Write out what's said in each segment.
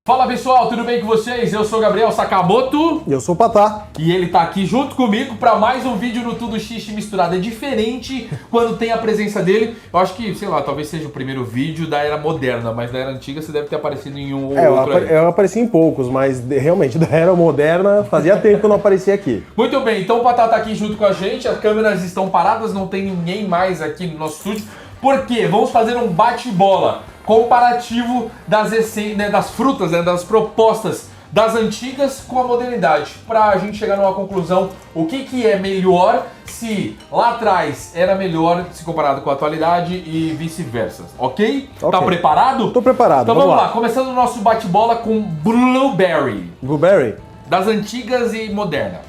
Fala pessoal, tudo bem com vocês? Eu sou o Gabriel Sakamoto. E eu sou o Patá. E ele tá aqui junto comigo para mais um vídeo no Tudo Xixi Misturado. É diferente quando tem a presença dele. Eu acho que, sei lá, talvez seja o primeiro vídeo da era moderna, mas da era antiga você deve ter aparecido em um ou outro aí. Eu apareci em poucos, mas realmente da era moderna fazia tempo que eu não aparecia aqui. Muito bem, então o Patá tá aqui junto com a gente, as câmeras estão paradas, não tem ninguém mais aqui no nosso estúdio. Por quê? Vamos fazer um bate-bola comparativo das frutas, das propostas das antigas com a modernidade, para a gente chegar numa conclusão, o que é melhor, se lá atrás era melhor se comparado com a atualidade e vice-versa, ok? Tá preparado? Tô preparado. Então vamos lá, começando o nosso bate-bola com Blueberry. Blueberry? Das antigas e moderna.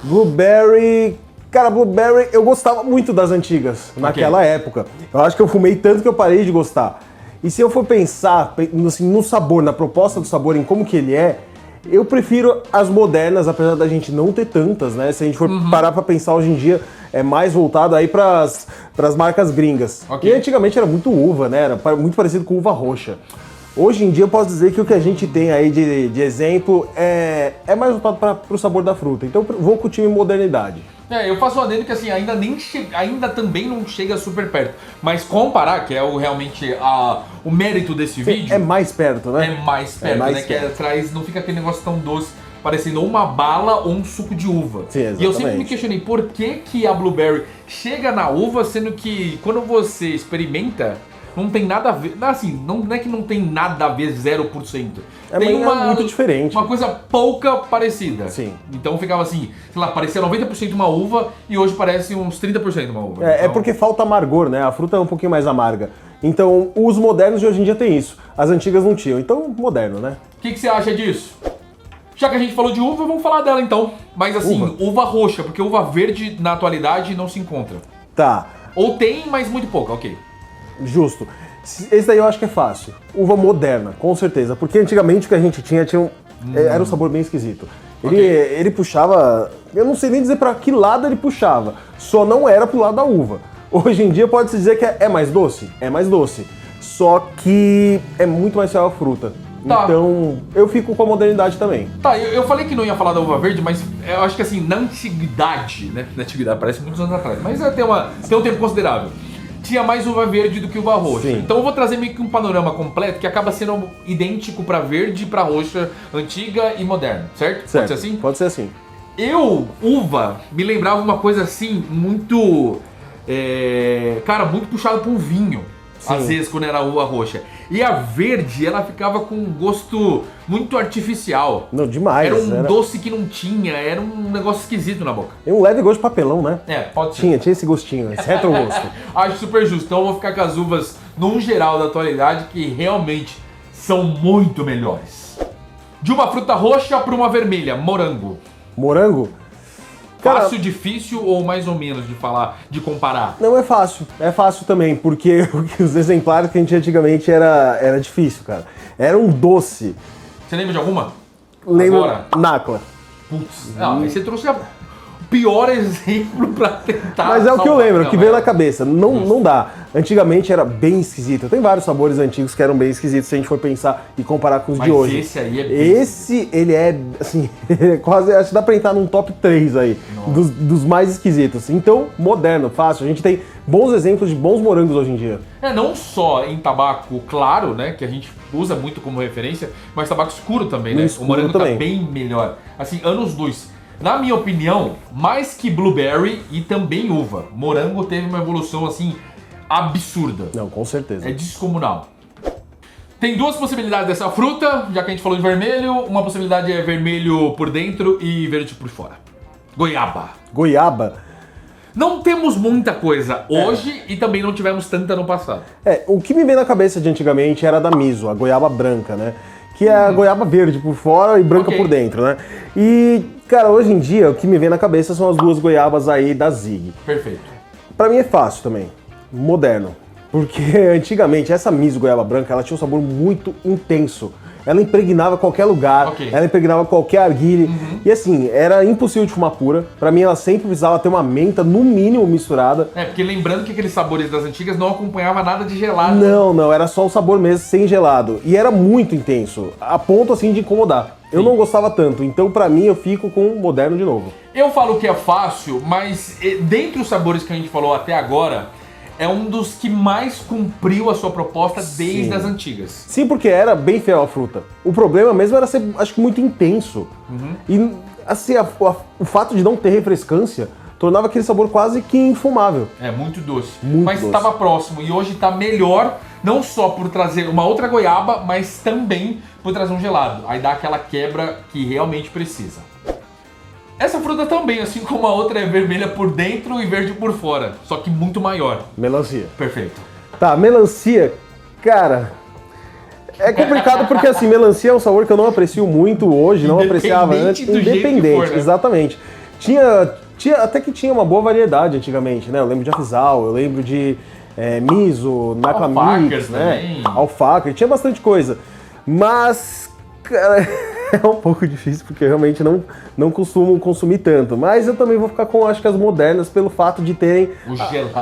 Blueberry... Cara, Blueberry eu gostava muito das antigas, naquela época. Eu acho que eu fumei tanto que eu parei de gostar. E se eu for pensar assim, no sabor, na proposta do sabor, em como que ele é, eu prefiro as modernas, apesar da gente não ter tantas, né? Se a gente for parar pra pensar hoje em dia, é mais voltado aí pras marcas gringas. E antigamente era muito uva, né? Era muito parecido com uva roxa. Hoje em dia eu posso dizer que o que a gente tem aí de exemplo é mais voltado para o sabor da fruta. Então eu vou com o time modernidade. Eu faço um adendo que assim, ainda também não chega super perto. Mas comparar, que é realmente o mérito desse vídeo... É mais perto, né? É mais perto, né? Que não fica aquele negócio tão doce, parecendo ou uma bala ou um suco de uva. Sim, exatamente. E eu sempre me questionei por que a Blueberry chega na uva, sendo que quando você experimenta... Não tem nada a ver, assim, não é que não tem nada a ver 0%. Tem muito diferente. Uma coisa pouca parecida. Sim. Então ficava assim, sei lá, parecia 90% uma uva e hoje parece uns 30% uma uva. É porque falta amargor, né? A fruta é um pouquinho mais amarga. Então, os modernos de hoje em dia tem isso. As antigas não tinham. Então, moderno, né? O que você acha disso? Já que a gente falou de uva, vamos falar dela então. Mas assim, uva roxa, porque uva verde na atualidade não se encontra. Tá. Ou tem, mas muito pouca, ok. Justo. Esse daí eu acho que é fácil. Uva moderna, com certeza. Porque antigamente o que a gente tinha era um sabor bem esquisito. Ele puxava... Eu não sei nem dizer pra que lado ele puxava. Só não era pro lado da uva. Hoje em dia pode-se dizer que é mais doce? É mais doce. Só que é muito mais fiel à fruta. Tá. Então, eu fico com a modernidade também. Tá, eu falei que não ia falar da uva verde, mas eu acho que assim, na antiguidade, né? Na antiguidade, parece muitos anos atrás, mas tem um tempo considerável. Tinha mais uva verde do que uva roxa. Sim. Então eu vou trazer meio que um panorama completo que acaba sendo idêntico para verde e para roxa, antiga e moderna, certo? Pode ser assim? Pode ser assim. Uva, me lembrava uma coisa assim, muito... cara, muito puxado para um vinho. Sim. Às vezes quando era uva roxa. E a verde, ela ficava com um gosto muito artificial. Não, demais. Era um doce que não tinha, era um negócio esquisito na boca. E um leve gosto de papelão, né? Pode ser. Tinha esse gostinho, esse retrogosto. Acho super justo. Então eu vou ficar com as uvas, num geral da atualidade, que realmente são muito melhores. De uma fruta roxa para uma vermelha, morango. Morango? Fácil, difícil ou mais ou menos de comparar? Não, é fácil. É fácil também, porque os exemplares que a gente antigamente era difícil, cara. Era um doce. Você lembra de alguma? Lembro. Nácula. Putz, aí você trouxe o pior exemplo pra tentar. Mas é o que eu lembro, o que veio na cabeça. Não dá. Antigamente era bem esquisito. Tem vários sabores antigos que eram bem esquisitos se a gente for pensar e comparar com os de hoje. Esse aí é bem ele é, assim, quase, acho que dá pra entrar num top 3 aí, dos mais esquisitos. Então, moderno, fácil. A gente tem bons exemplos de bons morangos hoje em dia. Não só em tabaco claro, né, que a gente usa muito como referência, mas tabaco escuro também, né? O morango também tá bem melhor. Assim, anos-luz. Na minha opinião, mais que blueberry e também uva, morango teve uma evolução assim absurda. Não, com certeza. É descomunal. Tem duas possibilidades dessa fruta, já que a gente falou de vermelho. Uma possibilidade é vermelho por dentro e verde por fora. Goiaba. Goiaba? Não temos muita coisa hoje e também não tivemos tanta no passado. O que me vem na cabeça de antigamente era da miso, a goiaba branca, né? Que é a goiaba verde por fora e branca por dentro, né? E, cara, hoje em dia o que me vem na cabeça são as duas goiabas aí da Zig. Perfeito. Pra mim é fácil também, moderno. Porque antigamente essa miso goiaba branca, ela tinha um sabor muito intenso. ela impregnava qualquer lugar, Ok. ela impregnava qualquer arguile. E assim, era impossível de fumar pura. Pra mim, ela sempre precisava ter uma menta, no mínimo, misturada. Porque lembrando que aqueles sabores das antigas não acompanhava nada de gelado. Não, era só o sabor mesmo, sem gelado. E era muito intenso, a ponto assim de incomodar. Eu não gostava tanto, então pra mim eu fico com o moderno de novo. Eu falo que é fácil, mas dentre os sabores que a gente falou até agora, é um dos que mais cumpriu a sua proposta desde as antigas. Sim, porque era bem fiel à fruta. O problema mesmo era ser, acho que, muito intenso. E assim, o fato de não ter refrescância tornava aquele sabor quase que infumável. É muito doce. Muito mas doce. estava próximo e hoje está melhor, não só por trazer uma outra goiaba, mas também por trazer um gelado. Aí dá aquela quebra que realmente precisa. Essa fruta também, assim como a outra, é vermelha por dentro e verde por fora, só que muito maior. Melancia. Perfeito. Tá, melancia, cara. É complicado porque assim, melancia é um sabor que eu não aprecio muito hoje, não apreciava antes. Do jeito que Independente, for, né? exatamente. Até que tinha uma boa variedade antigamente, né? Eu lembro de Afzal, eu lembro de miso, Nakamix, né? também. Alfaca, tinha bastante coisa. Mas, cara, é um pouco difícil porque eu realmente não costumo consumir tanto. Mas eu também vou ficar com, acho que as modernas, pelo fato de terem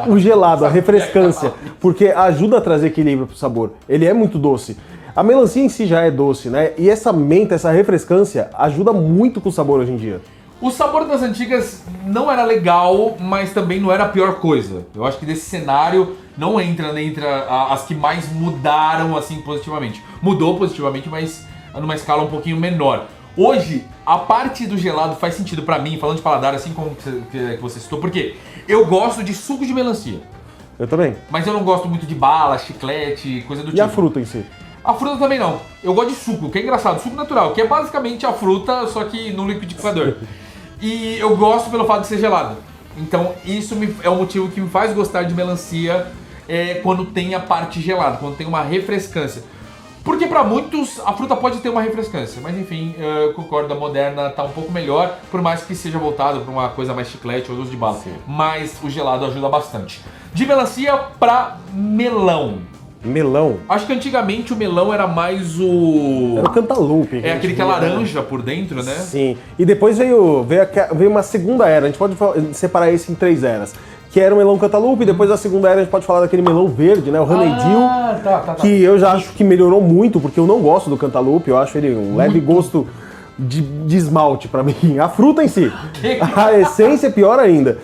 o gelado, a refrescância. Porque ajuda a trazer equilíbrio pro sabor. Ele é muito doce. A melancia em si já é doce, né? E essa menta, essa refrescância, ajuda muito com o sabor hoje em dia. O sabor das antigas não era legal, mas também não era a pior coisa. Eu acho que desse cenário não entra entre as que mais mudaram assim positivamente. Mudou positivamente, mas numa escala um pouquinho menor. Hoje, a parte do gelado faz sentido pra mim, falando de paladar, assim como que você citou, porque eu gosto de suco de melancia. Eu também. Mas eu não gosto muito de bala, chiclete, coisa do tipo. E a fruta em si? A fruta também não. Eu gosto de suco, que é engraçado. Suco natural, que é basicamente a fruta, só que no liquidificador. E eu gosto pelo fato de ser gelado. Então isso é o motivo que me faz gostar de melancia quando tem a parte gelada, quando tem uma refrescância. Porque pra muitos a fruta pode ter uma refrescância, mas enfim, eu concordo, a moderna tá um pouco melhor, por mais que seja voltado pra uma coisa mais chiclete ou doce de bala. Sim. Mas o gelado ajuda bastante. De melancia pra melão. Melão. Acho que antigamente o melão era mais o... Era o cantaloupe. É aquele que é laranja por dentro, né? Sim. E depois veio uma segunda era. A gente pode separar isso em 3 eras. Que era o melão cantaloupe. Depois da segunda era a gente pode falar daquele melão verde, né? O honeydew. Tá. Que eu já acho que melhorou muito, porque eu não gosto do cantaloupe. Eu acho ele um leve gosto de esmalte pra mim. A fruta em si. A essência é pior ainda.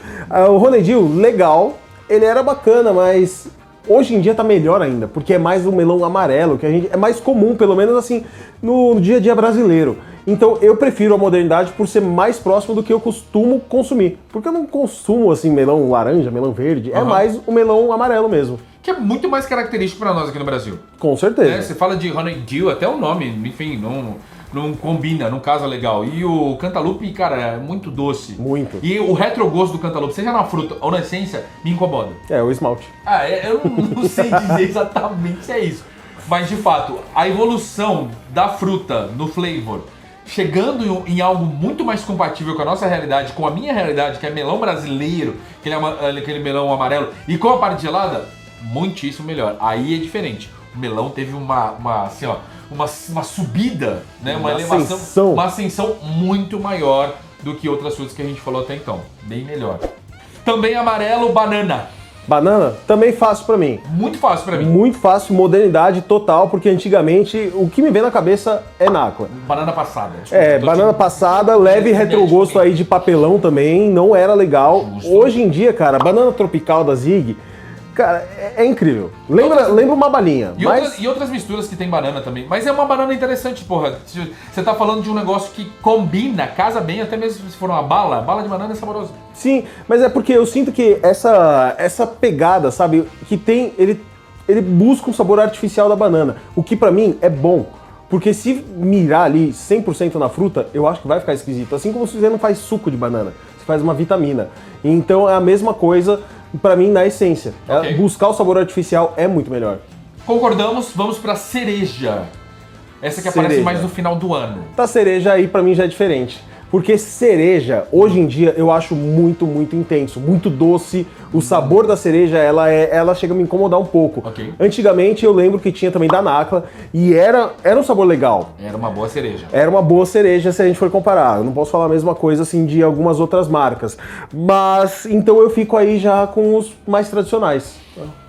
O honeydew, legal. Ele era bacana, mas... Hoje em dia tá melhor ainda, porque é mais o melão amarelo, que é mais comum, pelo menos assim, no dia a dia brasileiro. Então eu prefiro a modernidade por ser mais próximo do que eu costumo consumir. Porque eu não consumo assim melão laranja, melão verde, é mais o melão amarelo mesmo. Que é muito mais característico pra nós aqui no Brasil. Com certeza. Você fala de honeydew, até o nome, enfim, não combina, não casa legal. E o cantaloupe, cara, é muito doce. Muito. E o retrogosto do cantaloupe, seja na fruta ou na essência, me incomoda. É, o esmalte. Eu não sei dizer exatamente se é isso. Mas, de fato, a evolução da fruta no flavor, chegando em algo muito mais compatível com a nossa realidade, com a minha realidade, que é melão brasileiro, aquele melão amarelo, e com a parte gelada, muitíssimo melhor. Aí é diferente. O melão teve uma subida, né? Uma elevação, uma ascensão muito maior do que outras frutas que a gente falou até então. Bem melhor. Também amarelo, banana. Banana, também fácil pra mim. Muito fácil pra mim. Muito fácil, modernidade total, porque antigamente o que me vem na cabeça é nácua. Banana passada. Banana passada, leve retrogosto aí de papelão também, não era legal. Justo. Hoje em dia, cara, banana tropical da Zig, cara, é incrível. Lembra uma balinha. E outras misturas que tem banana também. Mas é uma banana interessante, porra. Você tá falando de um negócio que combina, casa bem, até mesmo se for uma bala. Bala de banana é saboroso. Sim, mas é porque eu sinto que essa pegada, sabe, que tem, ele busca um sabor artificial da banana, o que pra mim é bom. Porque se mirar ali 100% na fruta, eu acho que vai ficar esquisito. Assim como se você não faz suco de banana, você faz uma vitamina. Então é a mesma coisa pra mim na essência. Okay. Buscar o sabor artificial é muito melhor. Concordamos, vamos pra cereja. Essa que aparece mais no final do ano. Tá, cereja aí pra mim já é diferente. Porque cereja, hoje em dia, eu acho muito, muito intenso, muito doce. O sabor da cereja, ela chega a me incomodar um pouco. Ok. Antigamente, eu lembro que tinha também da Nacla, e era um sabor legal. Era uma boa cereja. Era uma boa cereja se a gente for comparar. Eu não posso falar a mesma coisa assim de algumas outras marcas. Mas, então eu fico aí já com os mais tradicionais.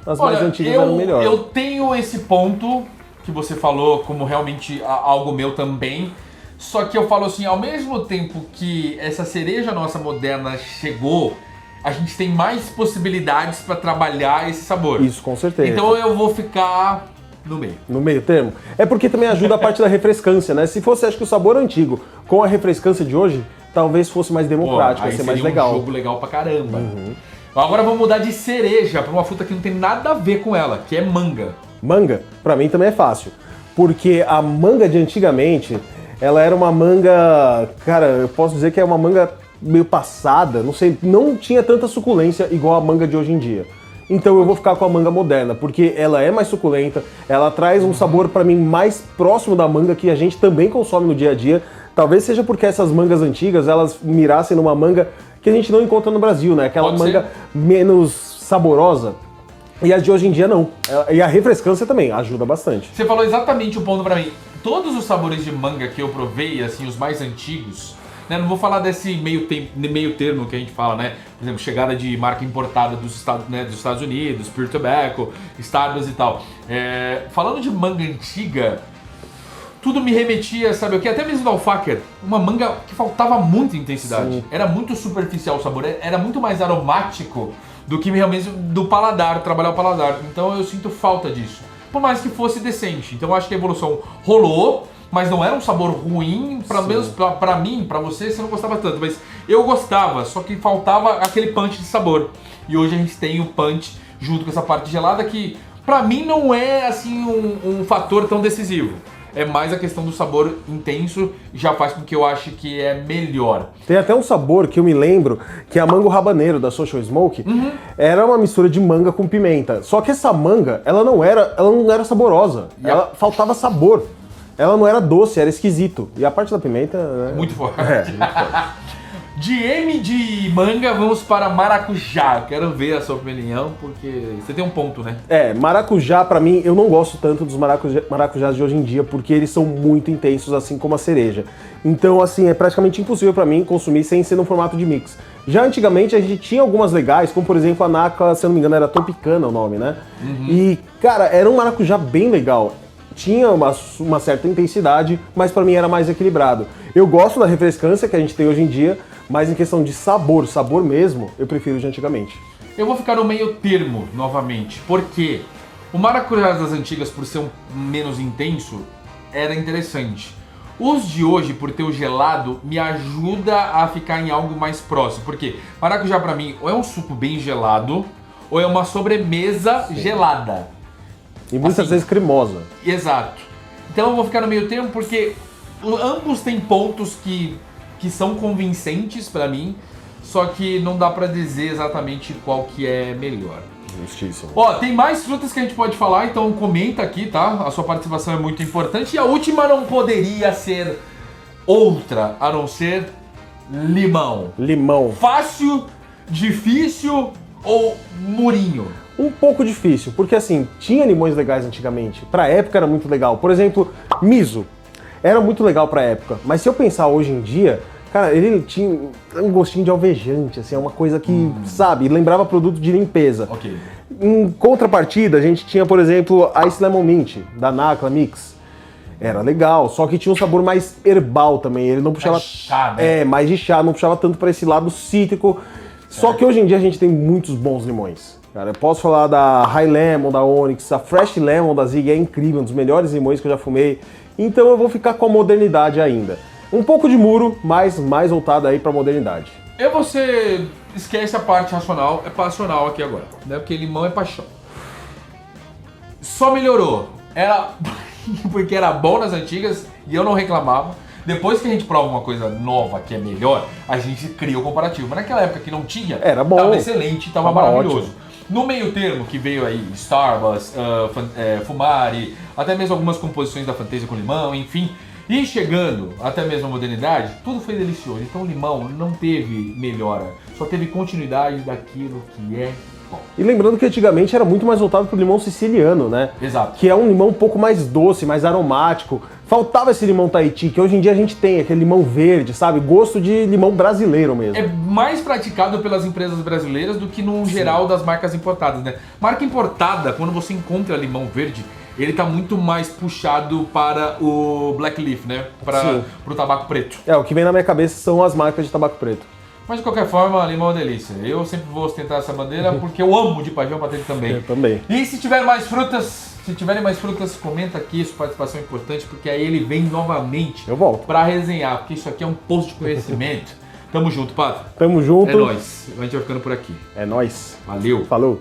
As mais antigas eram melhor. Eu tenho esse ponto que você falou como realmente algo meu também. Só que eu falo assim, ao mesmo tempo que essa cereja nossa moderna chegou, a gente tem mais possibilidades para trabalhar esse sabor. Isso, com certeza. Então eu vou ficar no meio. No meio termo. É porque também ajuda a parte da refrescância, né? Se fosse, acho que o sabor antigo com a refrescância de hoje, talvez fosse mais democrático, ia ser mais legal. Um jogo legal pra caramba. Agora vamos mudar de cereja para uma fruta que não tem nada a ver com ela, que é manga. Manga, pra mim também é fácil. Porque a manga de antigamente, ela era uma manga, cara, eu posso dizer que é uma manga meio passada, não sei, não tinha tanta suculência igual a manga de hoje em dia. Então eu vou ficar com a manga moderna, porque ela é mais suculenta, ela traz um sabor pra mim mais próximo da manga que a gente também consome no dia a dia. Talvez seja porque essas mangas antigas, elas mirassem numa manga que a gente não encontra no Brasil, né? Aquela manga menos saborosa. E as de hoje em dia não. E a refrescância também ajuda bastante. Você falou exatamente o ponto pra mim. Todos os sabores de manga que eu provei, assim, os mais antigos, né? Não vou falar desse meio termo que a gente fala, né? Por exemplo, chegada de marca importada dos Estados Unidos, Pure Tobacco, Starbucks e tal. Falando de manga antiga, tudo me remetia, sabe o que? Até mesmo do Alfaker, uma manga que faltava muita intensidade. Sim. Era muito superficial o sabor, era muito mais aromático do que realmente do paladar, trabalhar o paladar. Então eu sinto falta disso. Por mais que fosse decente. Então eu acho que a evolução rolou, mas não era um sabor ruim, menos pra mim, pra você não gostava tanto. Mas eu gostava, só que faltava aquele punch de sabor. E hoje a gente tem o punch junto com essa parte gelada que pra mim não é assim um fator tão decisivo. É mais a questão do sabor intenso, já faz com que eu ache que é melhor. Tem até um sabor que eu me lembro, que é a mango rabaneiro da Social Smoke. Era uma mistura de manga com pimenta. Só que essa manga, ela não era saborosa. Ela faltava sabor. Ela não era doce, era esquisito. E a parte da pimenta... Né? Muito forte. Muito forte. De M de manga, vamos para maracujá. Quero ver a sua opinião, porque você tem um ponto, né? Maracujá, pra mim, eu não gosto tanto dos maracujás de hoje em dia, porque eles são muito intensos, assim como a cereja. Então, assim, é praticamente impossível pra mim consumir sem ser no formato de mix. Já antigamente, a gente tinha algumas legais, como, por exemplo, a Nacla, se eu não me engano, era Tropicana o nome, né? E, cara, era um maracujá bem legal. Tinha uma certa intensidade, mas pra mim era mais equilibrado. Eu gosto da refrescância que a gente tem hoje em dia, mas em questão de sabor mesmo, eu prefiro de antigamente. Eu vou ficar no meio termo, novamente, porque o maracujá das antigas, por ser menos intenso, era interessante. Os de hoje, por ter o gelado, me ajuda a ficar em algo mais próximo. Porque maracujá pra mim, ou é um suco bem gelado, ou é uma sobremesa gelada. E muitas vezes cremosa. Exato. Então eu vou ficar no meio termo porque ambos têm pontos que são convincentes pra mim, só que não dá pra dizer exatamente qual que é melhor. Justíssimo. Ó, tem mais frutas que a gente pode falar, então comenta aqui, tá? A sua participação é muito importante. E a última não poderia ser outra, a não ser limão. Limão. Fácil, difícil ou murinho? Um pouco difícil, porque assim, tinha limões legais antigamente. Pra época era muito legal. Por exemplo, miso. Era muito legal pra época. Mas se eu pensar hoje em dia, cara, ele tinha um gostinho de alvejante, assim, é uma coisa que, sabe, lembrava produto de limpeza. Ok. Em contrapartida, a gente tinha, por exemplo, Ice Lemon Mint, da Nacla Mix. Era legal, só que tinha um sabor mais herbal também. Ele não puxava... Mais chá, né? Mais de chá, não puxava tanto pra esse lado cítrico. Só que hoje em dia a gente tem muitos bons limões. Cara, eu posso falar da High Lemon, da Onyx, a Fresh Lemon da Zig é incrível, um dos melhores limões que eu já fumei. Então eu vou ficar com a modernidade ainda. Um pouco de muro, mas mais voltado aí pra modernidade. Você esquece a parte racional, é passional aqui agora, né? Porque limão é paixão. Só melhorou. Era porque era bom nas antigas e eu não reclamava. Depois que a gente prova uma coisa nova que é melhor, a gente cria o comparativo. Mas naquela época que não tinha, era bom. Tava excelente, tava maravilhoso. Ótimo. No meio termo que veio aí Starbucks, Fumari, até mesmo algumas composições da Fantasia com limão, enfim, E chegando até mesmo a modernidade, tudo foi delicioso. Então o limão não teve melhora, só teve continuidade daquilo que é bom. E lembrando que antigamente era muito mais voltado pro limão siciliano, né? Exato. Que é um limão um pouco mais doce, mais aromático. Faltava esse limão Tahiti, que hoje em dia a gente tem, aquele limão verde, sabe? Gosto de limão brasileiro mesmo. É mais praticado pelas empresas brasileiras do que no geral das marcas importadas, né? Marca importada, quando você encontra limão verde, ele tá muito mais puxado para o Black Leaf, né? Para o tabaco preto. O que vem na minha cabeça são as marcas de tabaco preto. Mas de qualquer forma, limão é uma delícia. Eu sempre vou ostentar essa bandeira porque eu amo de paixão bater também. Eu também. E se tiverem mais frutas, comenta aqui, sua participação é importante, porque aí ele vem novamente Eu volto. pra resenhar, porque isso aqui é um post de conhecimento. Tamo junto, Pato. Tamo junto. É nóis. A gente vai ficando por aqui. É nóis. Valeu. Falou.